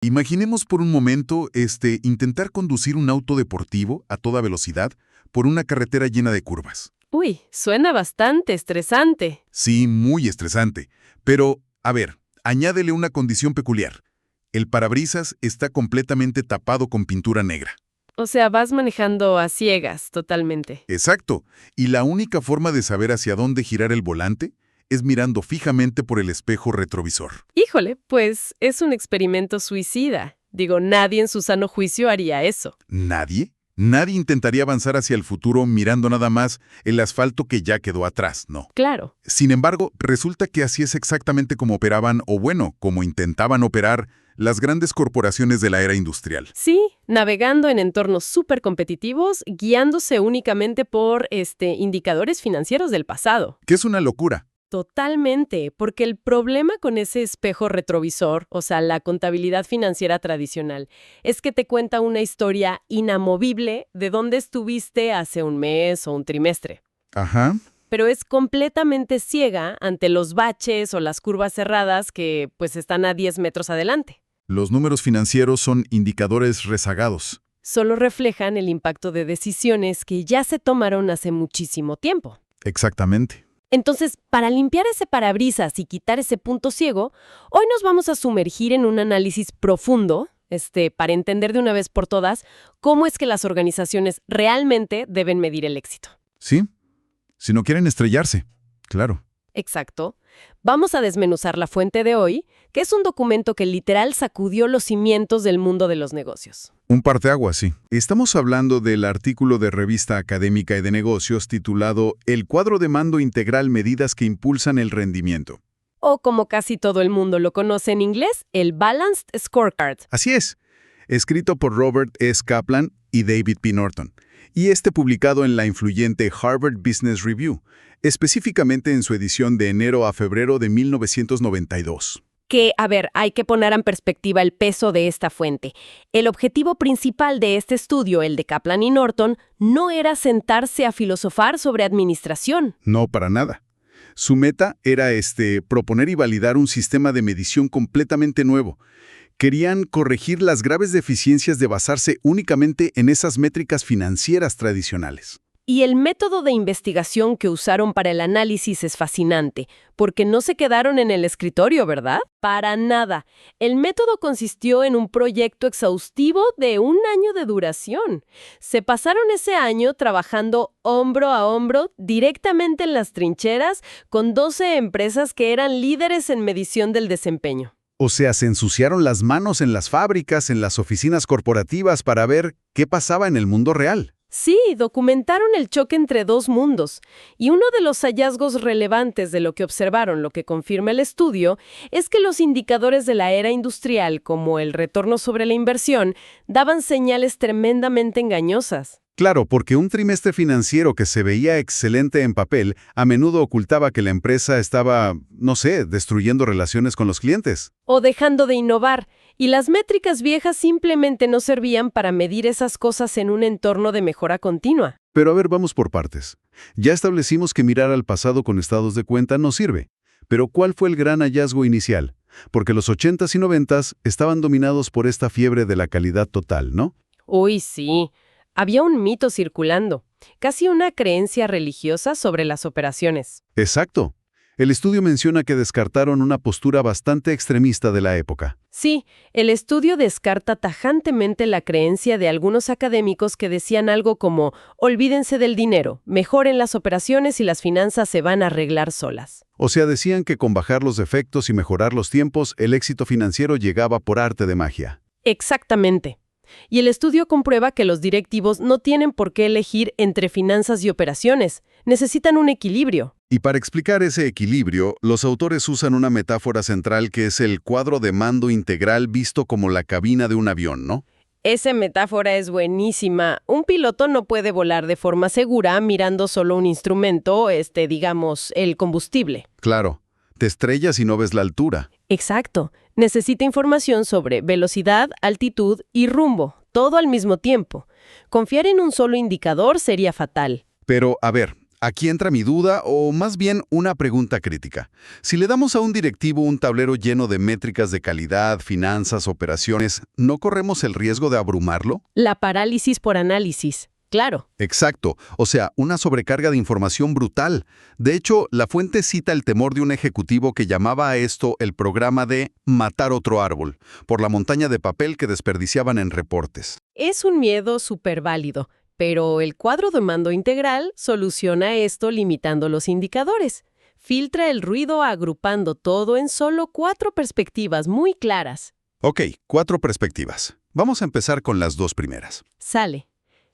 Imaginemos por un momento intentar conducir un auto deportivo a toda velocidad por una carretera llena de curvas. Uy, suena bastante estresante. Sí, muy estresante. Pero, a ver, añádele una condición peculiar. El parabrisas está completamente tapado con pintura negra. O sea, vas manejando a ciegas totalmente. Exacto. Y la única forma de saber hacia dónde girar el volante es mirando fijamente por el espejo retrovisor. Híjole, pues es un experimento suicida. Digo, nadie en su sano juicio haría eso. ¿Nadie? Nadie intentaría avanzar hacia el futuro mirando nada más el asfalto que ya quedó atrás, ¿no? Claro. Sin embargo, resulta que así es exactamente como operaban, o bueno, como intentaban operar las grandes corporaciones de la era industrial. Sí, navegando en entornos súper competitivos, guiándose únicamente por indicadores financieros del pasado. Que es una locura. Totalmente, porque el problema con ese espejo retrovisor, o sea, la contabilidad financiera tradicional, es que te cuenta una historia inamovible de dónde estuviste hace un mes o un trimestre. Ajá. Pero es completamente ciega ante los baches o las curvas cerradas que pues están a 10 metros adelante. Los números financieros son indicadores rezagados. Solo reflejan el impacto de decisiones que ya se tomaron hace muchísimo tiempo. Exactamente. Entonces, para limpiar ese parabrisas y quitar ese punto ciego, hoy nos vamos a sumergir en un análisis profundo, para entender de una vez por todas cómo es que las organizaciones realmente deben medir el éxito. ¿Sí? Si no quieren estrellarse, claro. Exacto. Vamos a desmenuzar la fuente de hoy, que es un documento que literal sacudió los cimientos del mundo de los negocios. Un parteaguas, sí. Estamos hablando del artículo de Revista Académica y de Negocios titulado El cuadro de mando integral medidas que impulsan el rendimiento. O como casi todo el mundo lo conoce en inglés, el Balanced Scorecard. Así es. Escrito por Robert S. Kaplan y David P. Norton. Y publicado en la influyente Harvard Business Review, específicamente en su edición de enero a febrero de 1992. Que, a ver, hay que poner en perspectiva el peso de esta fuente. El objetivo principal de este estudio, el de Kaplan y Norton, no era sentarse a filosofar sobre administración. No, para nada. Su meta era proponer y validar un sistema de medición completamente nuevo. Querían corregir las graves deficiencias de basarse únicamente en esas métricas financieras tradicionales. Y el método de investigación que usaron para el análisis es fascinante, porque no se quedaron en el escritorio, ¿verdad? Para nada. El método consistió en un proyecto exhaustivo de 1 año de duración. Se pasaron ese año trabajando hombro a hombro, directamente en las trincheras, con 12 empresas que eran líderes en medición del desempeño. O sea, se ensuciaron las manos en las fábricas, en las oficinas corporativas para ver qué pasaba en el mundo real. Sí, documentaron el choque entre dos mundos. Y uno de los hallazgos relevantes de lo que observaron, lo que confirma el estudio, es que los indicadores de la era industrial, como el retorno sobre la inversión, daban señales tremendamente engañosas. Claro, porque un trimestre financiero que se veía excelente en papel, a menudo ocultaba que la empresa estaba, destruyendo relaciones con los clientes. O dejando de innovar. Y las métricas viejas simplemente no servían para medir esas cosas en un entorno de mejora continua. Pero a ver, vamos por partes. Ya establecimos que mirar al pasado con estados de cuenta no sirve. Pero ¿cuál fue el gran hallazgo inicial? Porque los 80s y 90s estaban dominados por esta fiebre de la calidad total, ¿no? Uy, sí. Había un mito circulando, casi una creencia religiosa sobre las operaciones. Exacto. El estudio menciona que descartaron una postura bastante extremista de la época. Sí, el estudio descarta tajantemente la creencia de algunos académicos que decían algo como «olvídense del dinero, mejoren las operaciones y las finanzas se van a arreglar solas». O sea, decían que con bajar los defectos y mejorar los tiempos, el éxito financiero llegaba por arte de magia. Exactamente. Y el estudio comprueba que los directivos no tienen por qué elegir entre finanzas y operaciones. Necesitan un equilibrio. Y para explicar ese equilibrio, los autores usan una metáfora central que es el cuadro de mando integral visto como la cabina de un avión, ¿no? Esa metáfora es buenísima. Un piloto no puede volar de forma segura mirando solo un instrumento, digamos, el combustible. Claro, te estrellas y no ves la altura. Exacto. Necesita información sobre velocidad, altitud y rumbo, todo al mismo tiempo. Confiar en un solo indicador sería fatal. Pero, a ver, Aquí entra mi duda, o más bien una pregunta crítica. Si le damos a un directivo un tablero lleno de métricas de calidad, finanzas, operaciones, ¿no corremos el riesgo de abrumarlo? La parálisis por análisis. Claro. Exacto, o sea, una sobrecarga de información brutal. De hecho, la fuente cita el temor de un ejecutivo que llamaba a esto el programa de matar otro árbol, por la montaña de papel que desperdiciaban en reportes. Es un miedo súper válido, pero el cuadro de mando integral soluciona esto limitando los indicadores. Filtra el ruido agrupando todo en solo 4 perspectivas muy claras. Ok, 4 perspectivas. Vamos a empezar con las 2 primeras. Sale.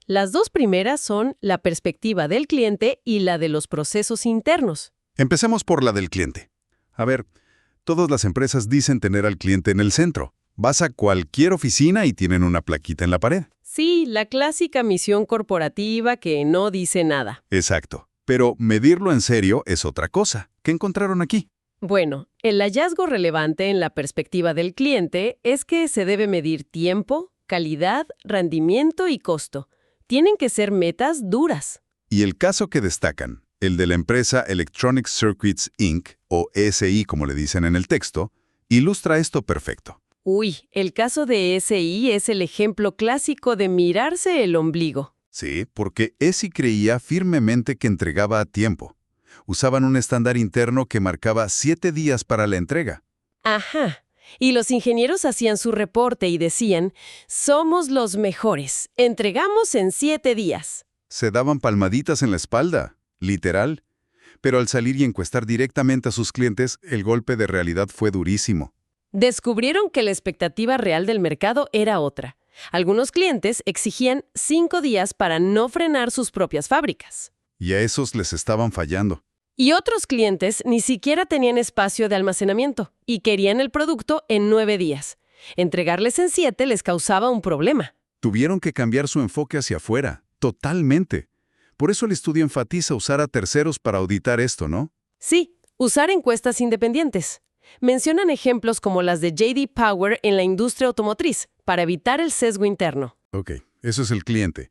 Las 2 primeras son la perspectiva del cliente y la de los procesos internos. Empecemos por la del cliente. A ver, todas las empresas dicen tener al cliente en el centro. Vas a cualquier oficina y tienen una plaquita en la pared. Sí, la clásica misión corporativa que no dice nada. Exacto. Pero medirlo en serio es otra cosa. ¿Qué encontraron aquí? Bueno, el hallazgo relevante en la perspectiva del cliente es que se debe medir tiempo, calidad, rendimiento y costo. Tienen que ser metas duras. Y el caso que destacan, el de la empresa Electronic Circuits Inc., o ESI como le dicen en el texto, ilustra esto perfecto. Uy, el caso de SI es el ejemplo clásico de mirarse el ombligo. Sí, porque ESI creía firmemente que entregaba a tiempo. Usaban un estándar interno que marcaba 7 días para la entrega. Ajá. Y los ingenieros hacían su reporte y decían, somos los mejores, entregamos en 7 días. Se daban palmaditas en la espalda, literal. Pero al salir y encuestar directamente a sus clientes, el golpe de realidad fue durísimo. Descubrieron que la expectativa real del mercado era otra. Algunos clientes exigían 5 días para no frenar sus propias fábricas. Y a esos les estaban fallando. Y otros clientes ni siquiera tenían espacio de almacenamiento y querían el producto en 9 días. Entregarles en 7 les causaba un problema. Tuvieron que cambiar su enfoque hacia afuera, totalmente. Por eso el estudio enfatiza usar a terceros para auditar esto, ¿no? Sí, usar encuestas independientes. Mencionan ejemplos como las de J.D. Power en la industria automotriz, para evitar el sesgo interno. Ok, eso es el cliente.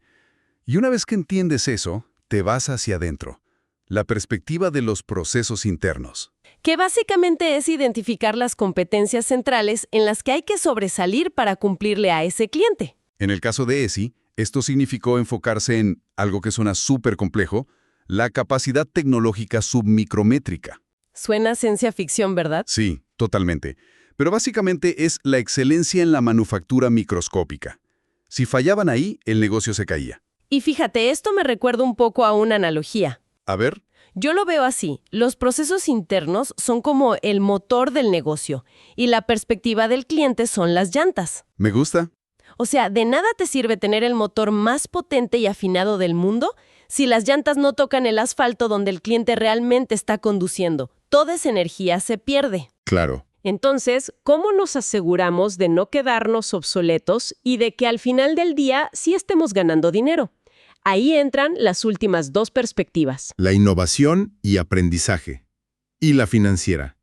Y una vez que entiendes eso, te vas hacia adentro. La perspectiva de los procesos internos. Que básicamente es identificar las competencias centrales en las que hay que sobresalir para cumplirle a ese cliente. En el caso de ESI, esto significó enfocarse en algo que suena súper complejo, la capacidad tecnológica submicrométrica. Suena a ciencia ficción, ¿verdad? Sí, totalmente. Pero básicamente es la excelencia en la manufactura microscópica. Si fallaban ahí, el negocio se caía. Y fíjate, esto me recuerda un poco a una analogía. A ver. Yo lo veo así. Los procesos internos son como el motor del negocio y la perspectiva del cliente son las llantas. Me gusta. O sea, de nada te sirve tener el motor más potente y afinado del mundo si las llantas no tocan el asfalto donde el cliente realmente está conduciendo. Toda esa energía se pierde. Claro. Entonces, ¿cómo nos aseguramos de no quedarnos obsoletos y de que al final del día sí estemos ganando dinero? Ahí entran las últimas 2 perspectivas. La innovación y aprendizaje. Y la financiera.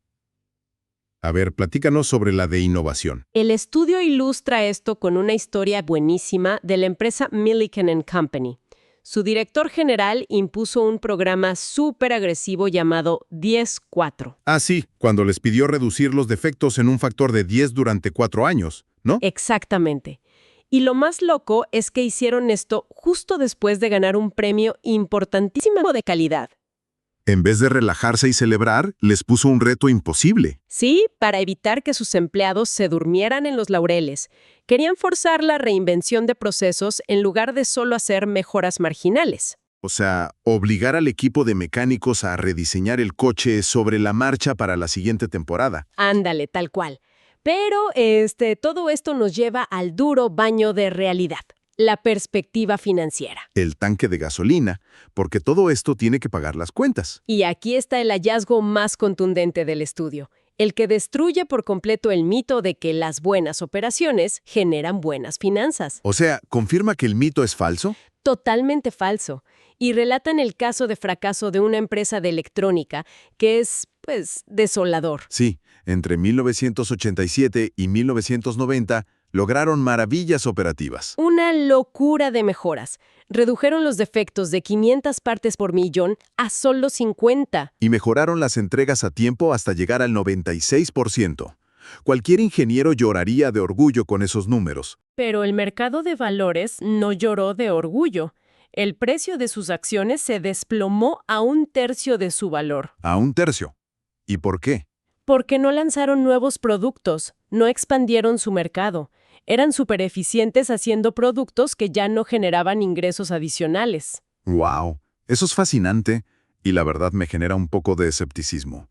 A ver, platícanos sobre la de innovación. El estudio ilustra esto con una historia buenísima de la empresa Milliken & Company. Su director general impuso un programa súper agresivo llamado 10-4. Ah, sí, cuando les pidió reducir los defectos en un factor de 10 durante 4 años, ¿no? Exactamente. Y lo más loco es que hicieron esto justo después de ganar un premio importantísimo de calidad. En vez de relajarse y celebrar, les puso un reto imposible. Sí, para evitar que sus empleados se durmieran en los laureles. Querían forzar la reinvención de procesos en lugar de solo hacer mejoras marginales. O sea, obligar al equipo de mecánicos a rediseñar el coche sobre la marcha para la siguiente temporada. Ándale, tal cual. Pero todo esto nos lleva al duro baño de realidad, la perspectiva financiera. El tanque de gasolina, porque todo esto tiene que pagar las cuentas. Y aquí está el hallazgo más contundente del estudio, el que destruye por completo el mito de que las buenas operaciones generan buenas finanzas. O sea, ¿confirma que el mito es falso? Totalmente falso. Y relatan el caso de fracaso de una empresa de electrónica que es, desolador. Sí, entre 1987 y 1990, Lograron maravillas operativas. Una locura de mejoras. Redujeron los defectos de 500 partes por millón a solo 50. Y mejoraron las entregas a tiempo hasta llegar al 96%. Cualquier ingeniero lloraría de orgullo con esos números. Pero el mercado de valores no lloró de orgullo. El precio de sus acciones se desplomó a 1/3 de su valor. A 1/3. ¿Y por qué? Porque no lanzaron nuevos productos, no expandieron su mercado. Eran supereficientes haciendo productos que ya no generaban ingresos adicionales. ¡Wow! Eso es fascinante y la verdad me genera un poco de escepticismo.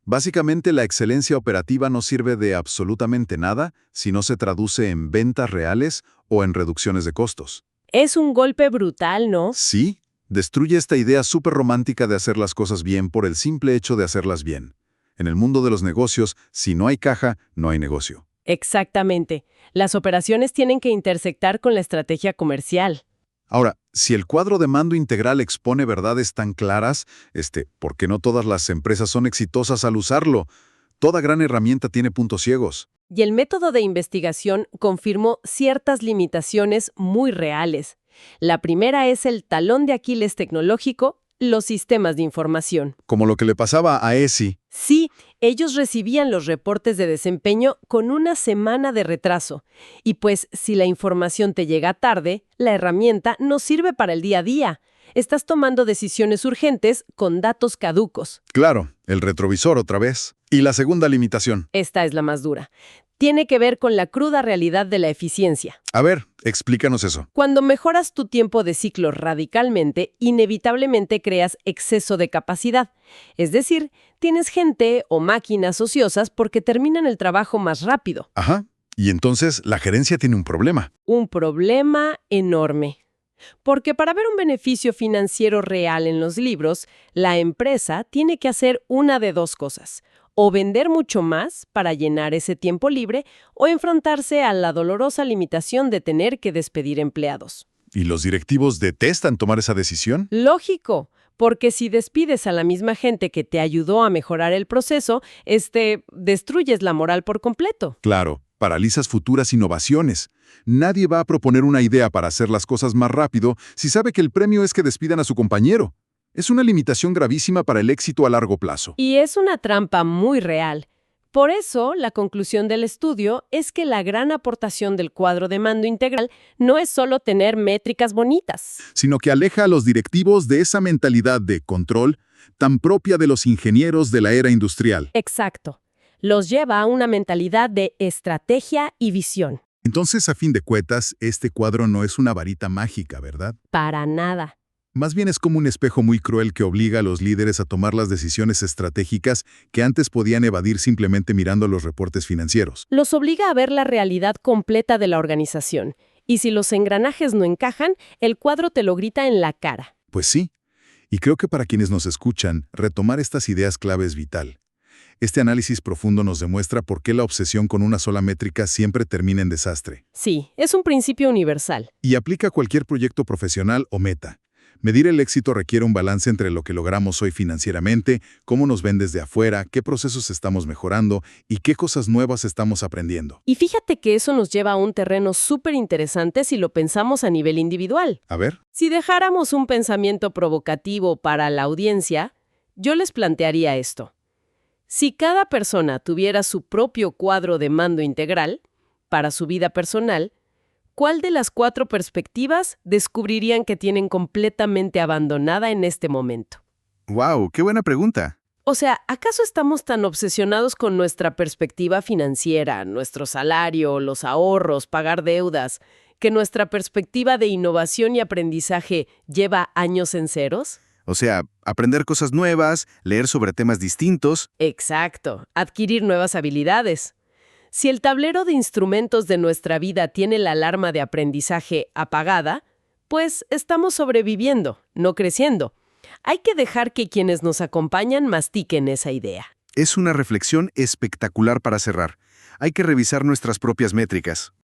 Básicamente, la excelencia operativa no sirve de absolutamente nada si no se traduce en ventas reales o en reducciones de costos. Es un golpe brutal, ¿no? Sí, destruye esta idea súper romántica de hacer las cosas bien por el simple hecho de hacerlas bien. En el mundo de los negocios, si no hay caja, no hay negocio. Exactamente. Las operaciones tienen que intersectar con la estrategia comercial. Ahora, si el cuadro de mando integral expone verdades tan claras, ¿por qué no todas las empresas son exitosas al usarlo? Toda gran herramienta tiene puntos ciegos. Y el método de investigación confirmó ciertas limitaciones muy reales. La primera es el talón de Aquiles tecnológico, los sistemas de información. Como lo que le pasaba a ESI. Sí, ellos recibían los reportes de desempeño con una semana de retraso. Y pues, si la información te llega tarde, la herramienta no sirve para el día a día. Estás tomando decisiones urgentes con datos caducos. Claro, el retrovisor otra vez. Y la segunda limitación. Esta es la más dura. Tiene que ver con la cruda realidad de la eficiencia. A ver, explícanos eso. Cuando mejoras tu tiempo de ciclo radicalmente, inevitablemente creas exceso de capacidad. Es decir, tienes gente o máquinas ociosas porque terminan el trabajo más rápido. Ajá. Y entonces la gerencia tiene un problema. Un problema enorme. Porque para ver un beneficio financiero real en los libros, la empresa tiene que hacer una de dos cosas: o vender mucho más para llenar ese tiempo libre, o enfrentarse a la dolorosa limitación de tener que despedir empleados. ¿Y los directivos detestan tomar esa decisión? Lógico, porque si despides a la misma gente que te ayudó a mejorar el proceso, destruyes la moral por completo. Claro, paralizas futuras innovaciones. Nadie va a proponer una idea para hacer las cosas más rápido si sabe que el premio es que despidan a su compañero. Es una limitación gravísima para el éxito a largo plazo. Y es una trampa muy real. Por eso, la conclusión del estudio es que la gran aportación del cuadro de mando integral no es solo tener métricas bonitas, Sino que aleja a los directivos de esa mentalidad de control tan propia de los ingenieros de la era industrial. Exacto. Los lleva a una mentalidad de estrategia y visión. Entonces, a fin de cuentas, este cuadro no es una varita mágica, ¿verdad? Para nada. Más bien es como un espejo muy cruel que obliga a los líderes a tomar las decisiones estratégicas que antes podían evadir simplemente mirando los reportes financieros. Los obliga a ver la realidad completa de la organización. Y si los engranajes no encajan, el cuadro te lo grita en la cara. Pues sí, y creo que para quienes nos escuchan, retomar estas ideas clave es vital. Este análisis profundo nos demuestra por qué la obsesión con una sola métrica siempre termina en desastre. Sí, es un principio universal. Y aplica a cualquier proyecto profesional o meta. Medir el éxito requiere un balance entre lo que logramos hoy financieramente, cómo nos ven desde afuera, qué procesos estamos mejorando y qué cosas nuevas estamos aprendiendo. Y fíjate que eso nos lleva a un terreno súper interesante si lo pensamos a nivel individual. A ver, Si dejáramos un pensamiento provocativo para la audiencia, yo les plantearía esto. Si cada persona tuviera su propio cuadro de mando integral para su vida personal, ¿cuál de las 4 perspectivas descubrirían que tienen completamente abandonada en este momento? ¡wow! ¡Qué buena pregunta! O sea, ¿acaso estamos tan obsesionados con nuestra perspectiva financiera, nuestro salario, los ahorros, pagar deudas, que nuestra perspectiva de innovación y aprendizaje lleva años en ceros? O sea, aprender cosas nuevas, leer sobre temas distintos. Exacto, adquirir nuevas habilidades. Si el tablero de instrumentos de nuestra vida tiene la alarma de aprendizaje apagada, pues estamos sobreviviendo, no creciendo. Hay que dejar que quienes nos acompañan mastiquen esa idea. Es una reflexión espectacular para cerrar. Hay que revisar nuestras propias métricas.